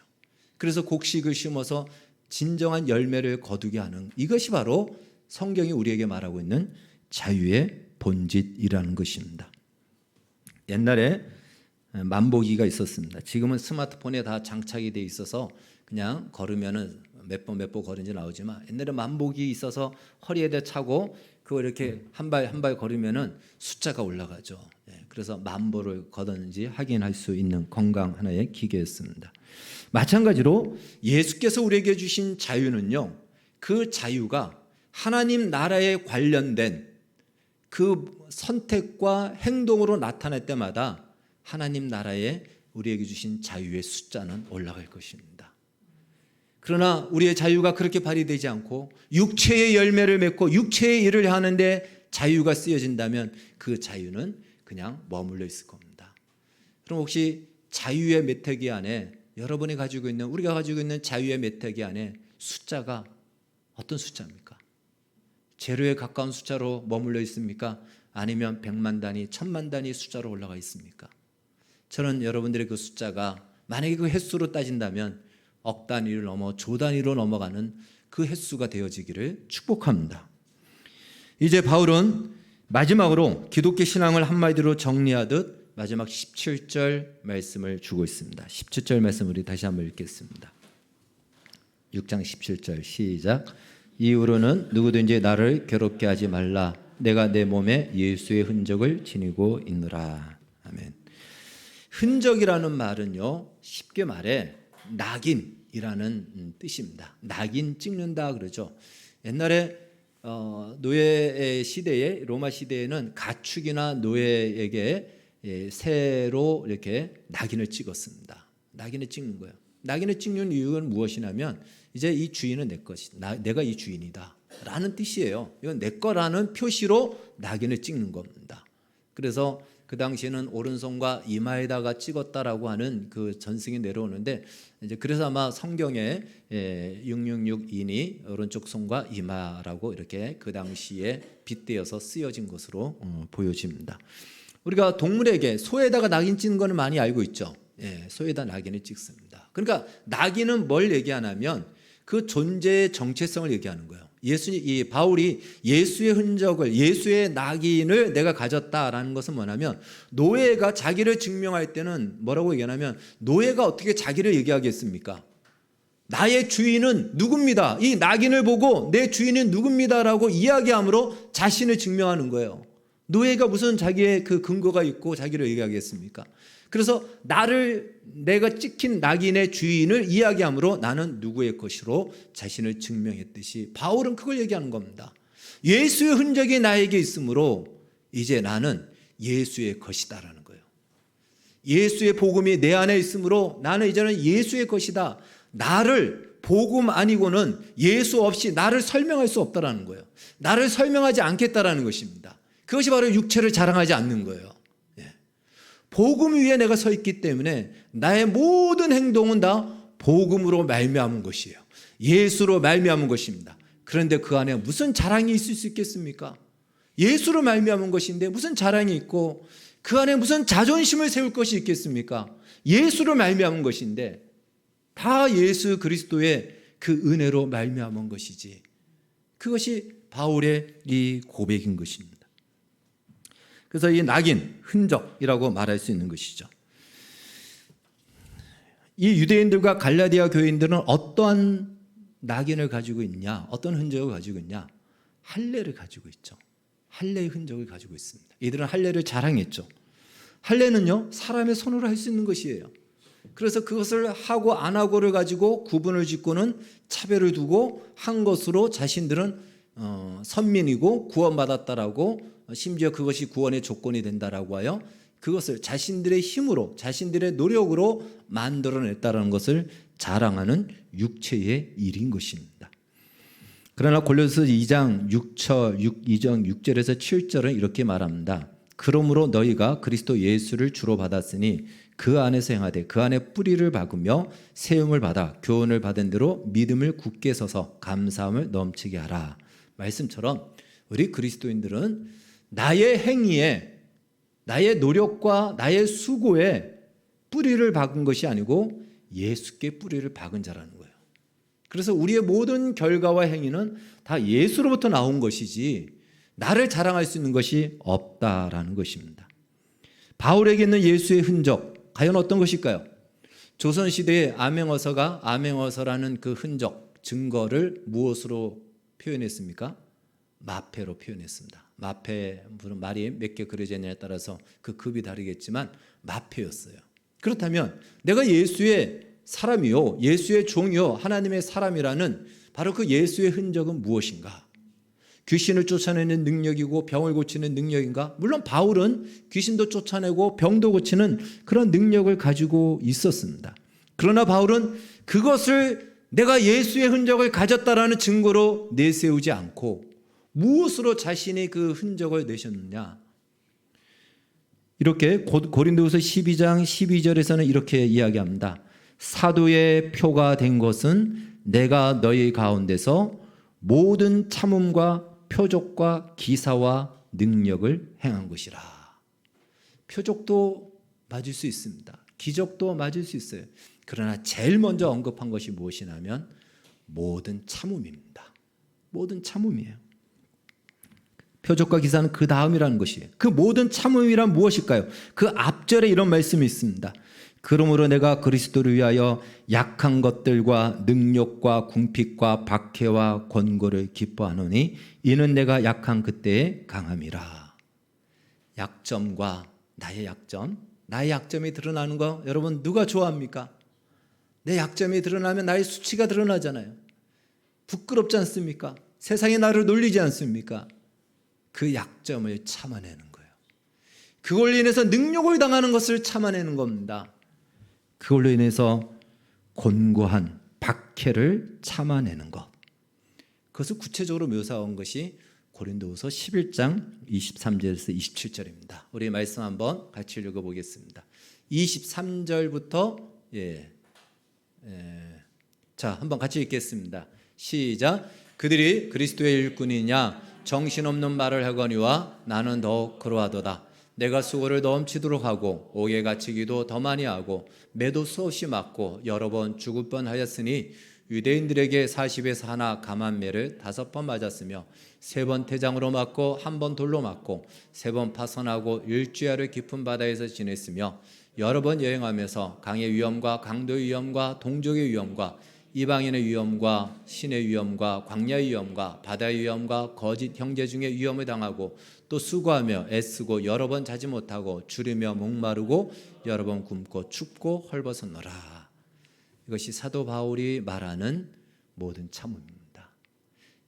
그래서 곡식을 심어서 진정한 열매를 거두게 하는, 이것이 바로 성경이 우리에게 말하고 있는 자유의 본질이라는 것입니다. 옛날에 만보기가 있었습니다. 지금은 스마트폰에 다 장착이 돼 있어서 그냥 걸으면은 몇 번 걸은지 나오지만, 옛날에 만보기 있어서 허리에다 차고 그거 이렇게 한 발 한 발 걸으면은 숫자가 올라가죠. 그래서 만보를 걷었는지 확인할 수 있는 건강 하나의 기계였습니다. 마찬가지로 예수께서 우리에게 주신 자유는요, 그 자유가 하나님 나라에 관련된 그 선택과 행동으로 나타날 때마다 하나님 나라에 우리에게 주신 자유의 숫자는 올라갈 것입니다. 그러나 우리의 자유가 그렇게 발휘되지 않고 육체의 열매를 맺고 육체의 일을 하는데 자유가 쓰여진다면 그 자유는 그냥 머물러 있을 겁니다. 그럼 혹시 자유의 메타기 안에, 여러분이 가지고 있는, 우리가 가지고 있는 자유의 메타기 안에 숫자가 어떤 숫자입니까? 제로에 가까운 숫자로 머물러 있습니까? 아니면 100만 단위, 1000만 단위 숫자로 올라가 있습니까? 저는 여러분들의 그 숫자가 만약에 그 횟수로 따진다면 억 단위를 넘어 조 단위로 넘어가는 그 횟수가 되어지기를 축복합니다. 이제 바울은 마지막으로 기독교 신앙을 한마디로 정리하듯 마지막 17절 말씀을 주고 있습니다. 17절 말씀 우리 다시 한번 읽겠습니다. 6장 17절 시작. 이후로는 누구든지 나를 괴롭게 하지 말라. 내가 내 몸에 예수의 흔적을 지니고 있노라. 아멘. 흔적이라는 말은요, 쉽게 말해 낙인이라는 뜻입니다. 낙인 찍는다 그러죠. 옛날에 노예 시대에, 로마 시대에는 가축이나 노예에게 새로 이렇게 낙인을 찍었습니다. 낙인을 찍는 거예요. 낙인을 찍는 이유는 무엇이냐면 이제 이 주인은 내 것이, 내가 이 주인이다 라는 뜻이에요. 이건 내 거라는 표시로 낙인을 찍는 겁니다. 그래서 그 당시에는 오른손과 이마에다가 찍었다라고 하는 그 전승이 내려오는데, 이제 그래서 아마 성경에 666인이 오른쪽 손과 이마라고 이렇게 그 당시에 빗대어서 쓰여진 것으로 보여집니다. 우리가 동물에게, 소에다가 낙인 찍는 거는 많이 알고 있죠. 소에다 낙인을 찍습니다. 그러니까 낙인은 뭘 얘기하냐면 그 존재의 정체성을 얘기하는 거예요. 바울이 예수의 흔적을, 예수의 낙인을 내가 가졌다라는 것은 뭐냐면, 노예가 자기를 증명할 때는 뭐라고 얘기하냐면, 노예가 어떻게 자기를 얘기하겠습니까? 나의 주인은 누굽니다. 이 낙인을 보고 내 주인은 누굽니다라고 이야기함으로 자신을 증명하는 거예요. 노예가 무슨 자기의 그 근거가 있고 자기를 얘기하겠습니까? 그래서 내가 찍힌 낙인의 주인을 이야기함으로 나는 누구의 것으로 자신을 증명했듯이, 바울은 그걸 얘기하는 겁니다. 예수의 흔적이 나에게 있으므로 이제 나는 예수의 것이다라는 거예요. 예수의 복음이 내 안에 있으므로 나는 이제는 예수의 것이다. 나를, 복음 아니고는 예수 없이 나를 설명할 수 없다라는 거예요. 나를 설명하지 않겠다라는 것입니다. 그것이 바로 육체를 자랑하지 않는 거예요. 복음 위에 내가 서 있기 때문에 나의 모든 행동은 다 복음으로 말미암은 것이에요. 예수로 말미암은 것입니다. 그런데 그 안에 무슨 자랑이 있을 수 있겠습니까? 예수로 말미암은 것인데 무슨 자랑이 있고 그 안에 무슨 자존심을 세울 것이 있겠습니까? 예수로 말미암은 것인데 다 예수 그리스도의 그 은혜로 말미암은 것이지. 그것이 바울의 이 고백인 것입니다. 그래서 이 낙인, 흔적이라고 말할 수 있는 것이죠. 이 유대인들과 갈라디아 교인들은 어떠한 낙인을 가지고 있냐, 어떤 흔적을 가지고 있냐? 할례를 가지고 있죠. 할례의 흔적을 가지고 있습니다. 이들은 할례를 자랑했죠. 할례는요, 사람의 손으로 할 수 있는 것이에요. 그래서 그것을 하고 안 하고를 가지고 구분을 짓고는 차별을 두고 한 것으로 자신들은 선민이고 구원받았다라고, 심지어 그것이 구원의 조건이 된다라고 하여 그것을 자신들의 힘으로, 자신들의 노력으로 만들어냈다는 것을 자랑하는 육체의 일인 것입니다. 그러나 골로새 2장 6절에서 7절은 이렇게 말합니다. 그러므로 너희가 그리스도 예수를 주로 받았으니 그 안에서 행하되 그 안에 뿌리를 박으며 세움을 받아 교훈을 받은 대로 믿음을 굳게 서서 감사함을 넘치게 하라. 말씀처럼 우리 그리스도인들은 나의 행위에, 나의 노력과 나의 수고에 뿌리를 박은 것이 아니고 예수께 뿌리를 박은 자라는 거예요. 그래서 우리의 모든 결과와 행위는 다 예수로부터 나온 것이지 나를 자랑할 수 있는 것이 없다라는 것입니다. 바울에게 있는 예수의 흔적, 과연 어떤 것일까요? 조선시대의 암행어서라는 그 흔적, 증거를 무엇으로 표현했습니까? 마패로 표현했습니다. 마패, 말이 몇 개 그려져 있느냐에 따라서 그 급이 다르겠지만 마패였어요. 그렇다면 내가 예수의 사람이요, 예수의 종이요, 하나님의 사람이라는 바로 그 예수의 흔적은 무엇인가? 귀신을 쫓아내는 능력이고 병을 고치는 능력인가? 물론 바울은 귀신도 쫓아내고 병도 고치는 그런 능력을 가지고 있었습니다. 그러나 바울은 그것을 내가 예수의 흔적을 가졌다라는 증거로 내세우지 않고 무엇으로 자신이 그 흔적을 내셨느냐? 이렇게 고린도후서 12장 12절에서는 이렇게 이야기합니다. 사도의 표가 된 것은 내가 너희 가운데서 모든 참음과 표적과 기사와 능력을 행한 것이라. 표적도 맞을 수 있습니다. 기적도 맞을 수 있어요. 그러나 제일 먼저 언급한 것이 무엇이냐면 모든 참음입니다. 모든 참음이에요. 표적과 기사는 그 다음이라는 것이에요. 그 모든 참음이란 무엇일까요? 그 앞절에 이런 말씀이 있습니다. 그러므로 내가 그리스도를 위하여 약한 것들과 능력과 궁핍과 박해와 권고를 기뻐하노니 이는 내가 약한 그때의 강함이라. 약점과 나의 약점이 드러나는 거 여러분 누가 좋아합니까? 내 약점이 드러나면 나의 수치가 드러나잖아요. 부끄럽지 않습니까? 세상이 나를 놀리지 않습니까? 그 약점을 참아내는 거예요. 그걸로 인해서 능욕을 당하는 것을 참아내는 겁니다. 그걸로 인해서 곤고한 박해를 참아내는 것. 그것을 구체적으로 묘사한 것이 고린도후서 11장 23절에서 27절입니다. 우리 말씀 한번 같이 읽어보겠습니다. 23절부터 자, 한번 같이 읽겠습니다. 시작. 그들이 그리스도의 일꾼이냐 정신없는 말을 하거니와 나는 더욱 그러하도다. 내가 수고를 넘치도록 하고 옥에 갇히기도 더 많이 하고 매도 수없이 맞고 여러 번 죽을 뻔하였으니 유대인들에게 40에서 하나 감한매를 5번 맞았으며 3번 태장으로 맞고 1번 돌로 맞고 3번 파선하고 일주야를 깊은 바다에서 지냈으며 여러 번 여행하면서 강의 위험과 강도의 위험과 동족의 위험과 이방인의 위험과 신의 위험과 광야의 위험과 바다의 위험과 거짓 형제 중에 위험을 당하고 또 수고하며 애쓰고 여러 번 자지 못하고 주르며 목마르고 여러 번 굶고 춥고 헐벗었노라. 이것이 사도 바울이 말하는 모든 참음입니다.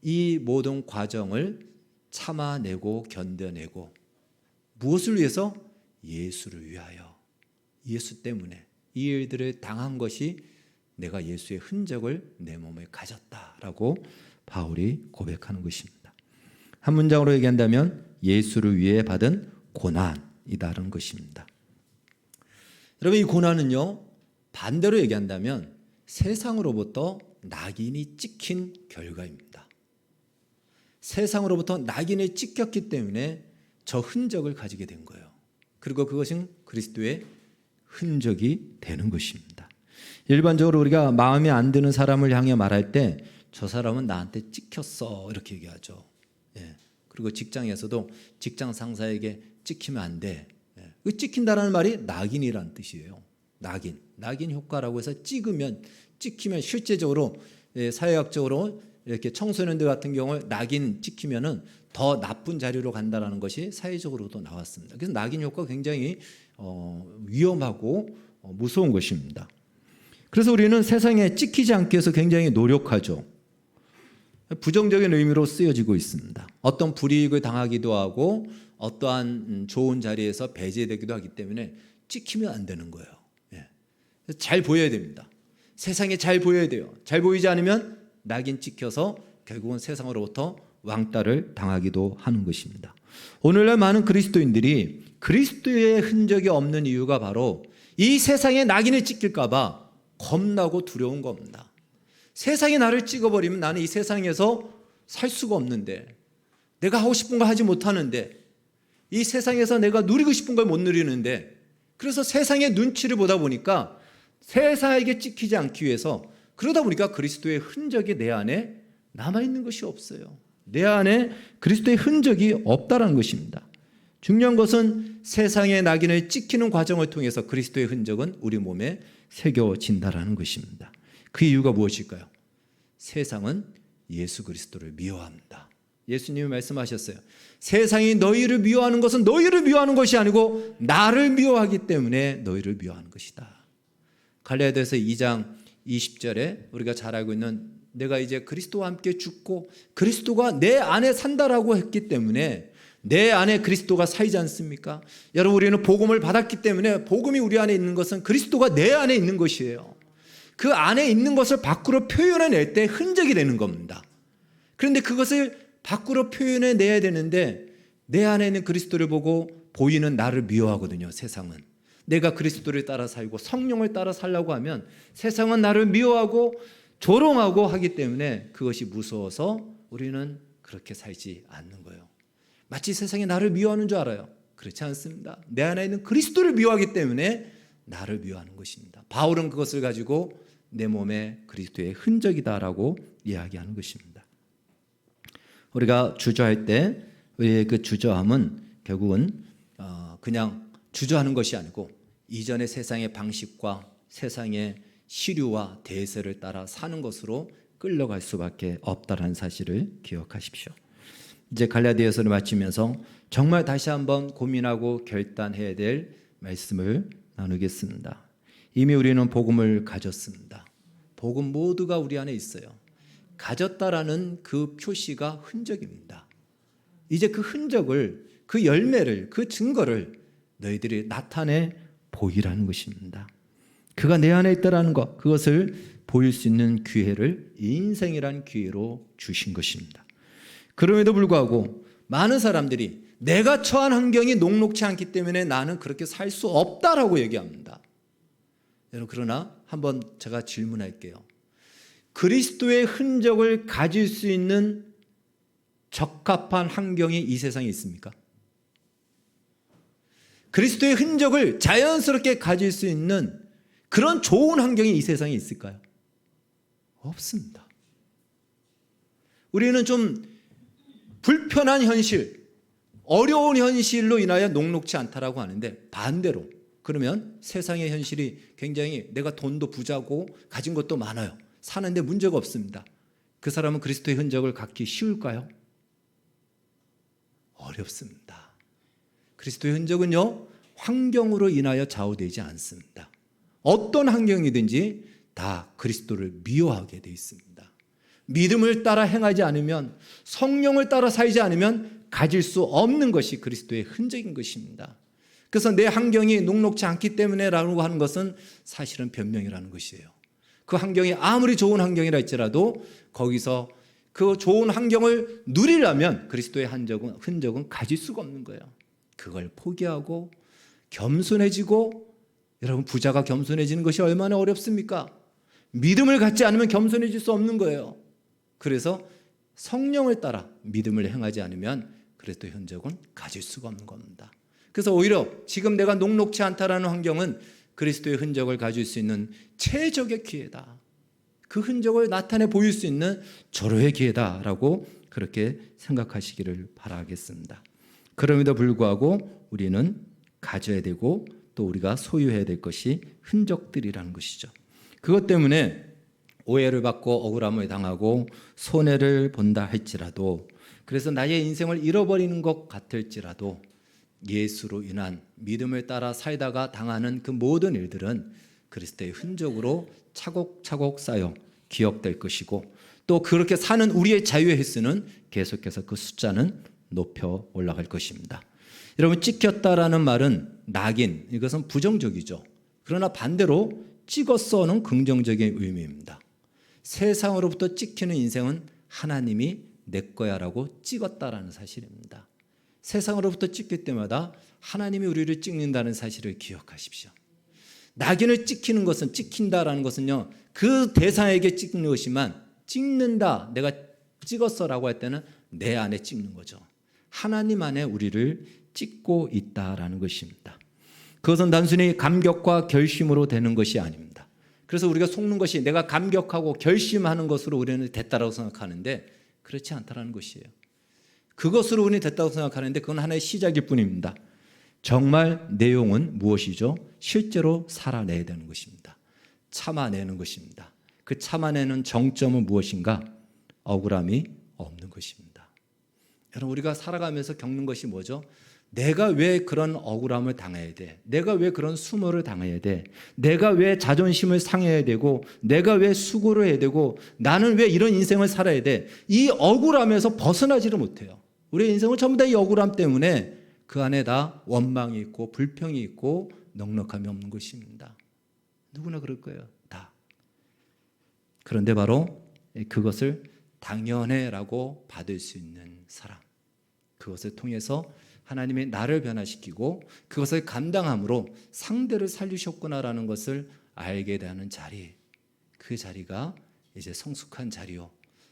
이 모든 과정을 참아내고 견뎌내고 무엇을 위해서? 예수를 위하여. 예수 때문에 이 일들을 당한 것이 내가 예수의 흔적을 내 몸에 가졌다라고 바울이 고백하는 것입니다. 한 문장으로 얘기한다면 예수를 위해 받은 고난이다라는 것입니다. 여러분, 이 고난은요, 반대로 얘기한다면 세상으로부터 낙인이 찍힌 결과입니다. 세상으로부터 낙인이 찍혔기 때문에 저 흔적을 가지게 된 거예요. 그리고 그것은 그리스도의 흔적이 되는 것입니다. 일반적으로 우리가 마음에 안 드는 사람을 향해 말할 때 저 사람은 나한테 찍혔어 이렇게 얘기하죠. 그리고 직장에서도 직장 상사에게 찍히면 안 돼. 그 찍힌다는 말이 낙인이라는 뜻이에요. 낙인 효과라고 해서 찍히면 실제적으로 사회학적으로 이렇게 청소년들 같은 경우 낙인 찍히면은 더 나쁜 자리로 간다라는 것이 사회적으로도 나왔습니다. 그래서 낙인 효과가 굉장히 위험하고 무서운 것입니다. 그래서 우리는 세상에 찍히지 않기 위해서 굉장히 노력하죠. 부정적인 의미로 쓰여지고 있습니다. 어떤 불이익을 당하기도 하고 어떠한 좋은 자리에서 배제되기도 하기 때문에 찍히면 안 되는 거예요. 잘 보여야 됩니다. 세상에 잘 보여야 돼요. 잘 보이지 않으면 낙인 찍혀서 결국은 세상으로부터 왕따를 당하기도 하는 것입니다. 오늘날 많은 그리스도인들이 그리스도의 흔적이 없는 이유가 바로 이 세상에 낙인을 찍힐까 봐 겁나고 두려운 겁니다. 세상이 나를 찍어버리면 나는 이 세상에서 살 수가 없는데, 내가 하고 싶은 걸 하지 못하는데, 이 세상에서 내가 누리고 싶은 걸 못 누리는데, 그래서 세상의 눈치를 보다 보니까 세상에게 찍히지 않기 위해서, 그러다 보니까 그리스도의 흔적이 내 안에 남아있는 것이 없어요. 내 안에 그리스도의 흔적이 없다는 것입니다. 중요한 것은 세상의 낙인을 찍히는 과정을 통해서 그리스도의 흔적은 우리 몸에 새겨진다는 것입니다. 그 이유가 무엇일까요? 세상은 예수 그리스도를 미워합니다. 예수님이 말씀하셨어요. 세상이 너희를 미워하는 것은 너희를 미워하는 것이 아니고 나를 미워하기 때문에 너희를 미워하는 것이다. 갈라디아서 2장 20절에 우리가 잘 알고 있는, 내가 이제 그리스도와 함께 죽고 그리스도가 내 안에 산다라고 했기 때문에 내 안에 그리스도가 살지 않습니까? 여러분, 우리는 복음을 받았기 때문에 복음이 우리 안에 있는 것은 그리스도가 내 안에 있는 것이에요. 그 안에 있는 것을 밖으로 표현해낼 때 흔적이 되는 겁니다. 그런데 그것을 밖으로 표현해내야 되는데 내 안에 있는 그리스도를 보고 보이는 나를 미워하거든요. 세상은. 내가 그리스도를 따라 살고 성령을 따라 살려고 하면 세상은 나를 미워하고 조롱하고 하기 때문에 그것이 무서워서 우리는 그렇게 살지 않는 거예요. 마치 세상이 나를 미워하는 줄 알아요. 그렇지 않습니다. 내 안에 있는 그리스도를 미워하기 때문에 나를 미워하는 것입니다. 바울은 그것을 가지고 내 몸에 그리스도의 흔적이다라고 이야기하는 것입니다. 우리가 주저할 때 우리의 그 주저함은 결국은 그냥 주저하는 것이 아니고 이전의 세상의 방식과 세상의 시류와 대세를 따라 사는 것으로 끌려갈 수밖에 없다는 사실을 기억하십시오. 이제 갈라디아서를 마치면서 정말 다시 한번 고민하고 결단해야 될 말씀을 나누겠습니다. 이미 우리는 복음을 가졌습니다. 복음 모두가 우리 안에 있어요. 가졌다라는 그 표시가 흔적입니다. 이제 그 흔적을, 그 열매를, 그 증거를 너희들이 나타내 보이라는 것입니다. 그가 내 안에 있다라는 것, 그것을 보일 수 있는 기회를 인생이란 기회로 주신 것입니다. 그럼에도 불구하고 많은 사람들이 내가 처한 환경이 녹록치 않기 때문에 나는 그렇게 살 수 없다라고 얘기합니다. 여러분, 그러나 한번 제가 질문할게요. 그리스도의 흔적을 가질 수 있는 적합한 환경이 이 세상에 있습니까? 그리스도의 흔적을 자연스럽게 가질 수 있는 그런 좋은 환경이 이 세상에 있을까요? 없습니다. 우리는 좀 불편한 현실, 어려운 현실로 인하여 녹록치 않다라고 하는데, 반대로 그러면 세상의 현실이 굉장히 내가 돈도 부자고 가진 것도 많아요. 사는데 문제가 없습니다. 그 사람은 그리스도의 흔적을 갖기 쉬울까요? 어렵습니다. 그리스도의 흔적은요, 환경으로 인하여 좌우되지 않습니다. 어떤 환경이든지 다 그리스도를 미워하게 되어 있습니다. 믿음을 따라 행하지 않으면, 성령을 따라 살지 않으면 가질 수 없는 것이 그리스도의 흔적인 것입니다. 그래서 내 환경이 녹록지 않기 때문에 라고 하는 것은 사실은 변명이라는 것이에요. 그 환경이 아무리 좋은 환경이라 할지라도 거기서 그 좋은 환경을 누리려면 그리스도의 흔적은 가질 수가 없는 거예요. 그걸 포기하고 겸손해지고, 여러분, 부자가 겸손해지는 것이 얼마나 어렵습니까? 믿음을 갖지 않으면 겸손해질 수 없는 거예요. 그래서 성령을 따라 믿음을 행하지 않으면 그리스도의 흔적은 가질 수가 없는 겁니다. 그래서 오히려 지금 내가 녹록지 않다라는 환경은 그리스도의 흔적을 가질 수 있는 최적의 기회다. 그 흔적을 나타내 보일 수 있는 절호의 기회다라고 그렇게 생각하시기를 바라겠습니다. 그럼에도 불구하고 우리는 가져야 되고 또 우리가 소유해야 될 것이 흔적들이라는 것이죠. 그것 때문에 오해를 받고 억울함을 당하고 손해를 본다 할지라도, 그래서 나의 인생을 잃어버리는 것 같을지라도 예수로 인한 믿음을 따라 살다가 당하는 그 모든 일들은 그리스도의 흔적으로 차곡차곡 쌓여 기억될 것이고, 또 그렇게 사는 우리의 자유의 횟수는 계속해서 그 숫자는 높여 올라갈 것입니다. 여러분, 찍혔다라는 말은 낙인, 이것은 부정적이죠. 그러나 반대로 찍었어는 긍정적인 의미입니다. 세상으로부터 찍히는 인생은 하나님이 내 거야라고 찍었다라는 사실입니다. 세상으로부터 찍힐 때마다 하나님이 우리를 찍는다는 사실을 기억하십시오. 낙인을 찍히는 것은, 찍힌다라는 것은요, 그 대상에게 찍는 것이지만, 찍는다, 내가 찍었어라고 할 때는 내 안에 찍는 거죠. 하나님 안에 우리를 찍고 있다라는 것입니다. 그것은 단순히 감격과 결심으로 되는 것이 아닙니다. 그래서 우리가 속는 것이 내가 감격하고 결심하는 것으로 우리는 됐다라고 생각하는데 그렇지 않다라는 것이에요. 그것으로 우리는 됐다고 생각하는데 그건 하나의 시작일 뿐입니다. 정말 내용은 무엇이죠? 실제로 살아내야 되는 것입니다. 참아내는 것입니다. 그 참아내는 정점은 무엇인가? 억울함이 없는 것입니다. 여러분, 우리가 살아가면서 겪는 것이 뭐죠? 내가 왜 그런 억울함을 당해야 돼? 내가 왜 그런 수모를 당해야 돼? 내가 왜 자존심을 상해야 되고, 내가 왜 수고를 해야 되고, 나는 왜 이런 인생을 살아야 돼? 이 억울함에서 벗어나지를 못해요. 우리의 인생은 전부 다 이 억울함 때문에 그 안에 다 원망이 있고 불평이 있고 넉넉함이 없는 것입니다. 누구나 그럴 거예요. 다. 그런데 바로 그것을 당연해라고 받을 수 있는 사람, 그것을 통해서 하나님이 나를 변화시키고 그것을 감당함으로 상대를 살리셨구나라는 것을 알게 되는 자리, 그 자리가 이제 성숙한 자리요,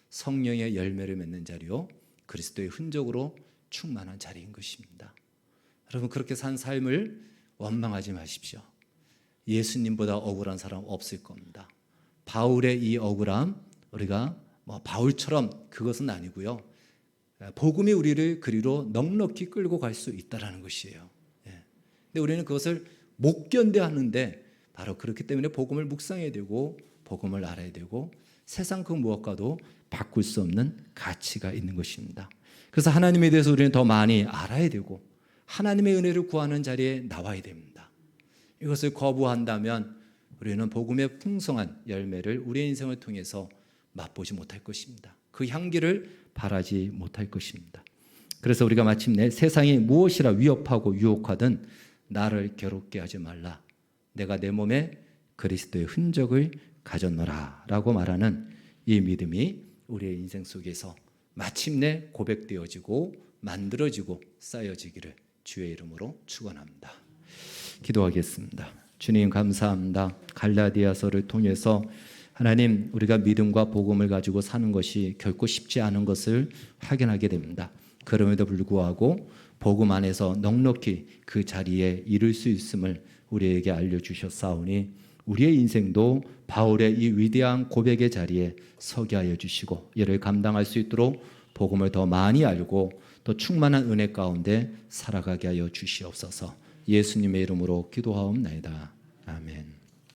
성령의 열매를 맺는 자리요, 그리스도의 흔적으로 충만한 자리인 것입니다. 여러분, 그렇게 산 삶을 원망하지 마십시오. 예수님보다 억울한 사람 없을 겁니다. 바울의 이 억울함, 우리가 바울처럼 그것은 아니고요, 복음이 우리를 그리로 넉넉히 끌고 갈 수 있다는 것이에요. 근데 우리는 그것을 못 견뎌하는데 바로 그렇기 때문에 복음을 묵상해야 되고 복음을 알아야 되고 세상 그 무엇과도 바꿀 수 없는 가치가 있는 것입니다. 그래서 하나님에 대해서 우리는 더 많이 알아야 되고 하나님의 은혜를 구하는 자리에 나와야 됩니다. 이것을 거부한다면 우리는 복음의 풍성한 열매를 우리의 인생을 통해서 맛보지 못할 것입니다. 그 향기를 바라지 못할 것입니다. 그래서 우리가 마침내 세상이 무엇이라 위협하고 유혹하든 나를 괴롭게 하지 말라, 내가 내 몸에 그리스도의 흔적을 가졌노라 라고 말하는 이 믿음이 우리의 인생 속에서 마침내 고백되어지고 만들어지고 쌓여지기를 주의 이름으로 축원합니다. 기도하겠습니다. 주님, 감사합니다. 갈라디아서를 통해서 하나님, 우리가 믿음과 복음을 가지고 사는 것이 결코 쉽지 않은 것을 확인하게 됩니다. 그럼에도 불구하고 복음 안에서 넉넉히 그 자리에 이룰 수 있음을 우리에게 알려주셨사오니 우리의 인생도 바울의 이 위대한 고백의 자리에 서게 하여 주시고 이를 감당할 수 있도록 복음을 더 많이 알고 또 충만한 은혜 가운데 살아가게 하여 주시옵소서. 예수님의 이름으로 기도하옵나이다. 아멘.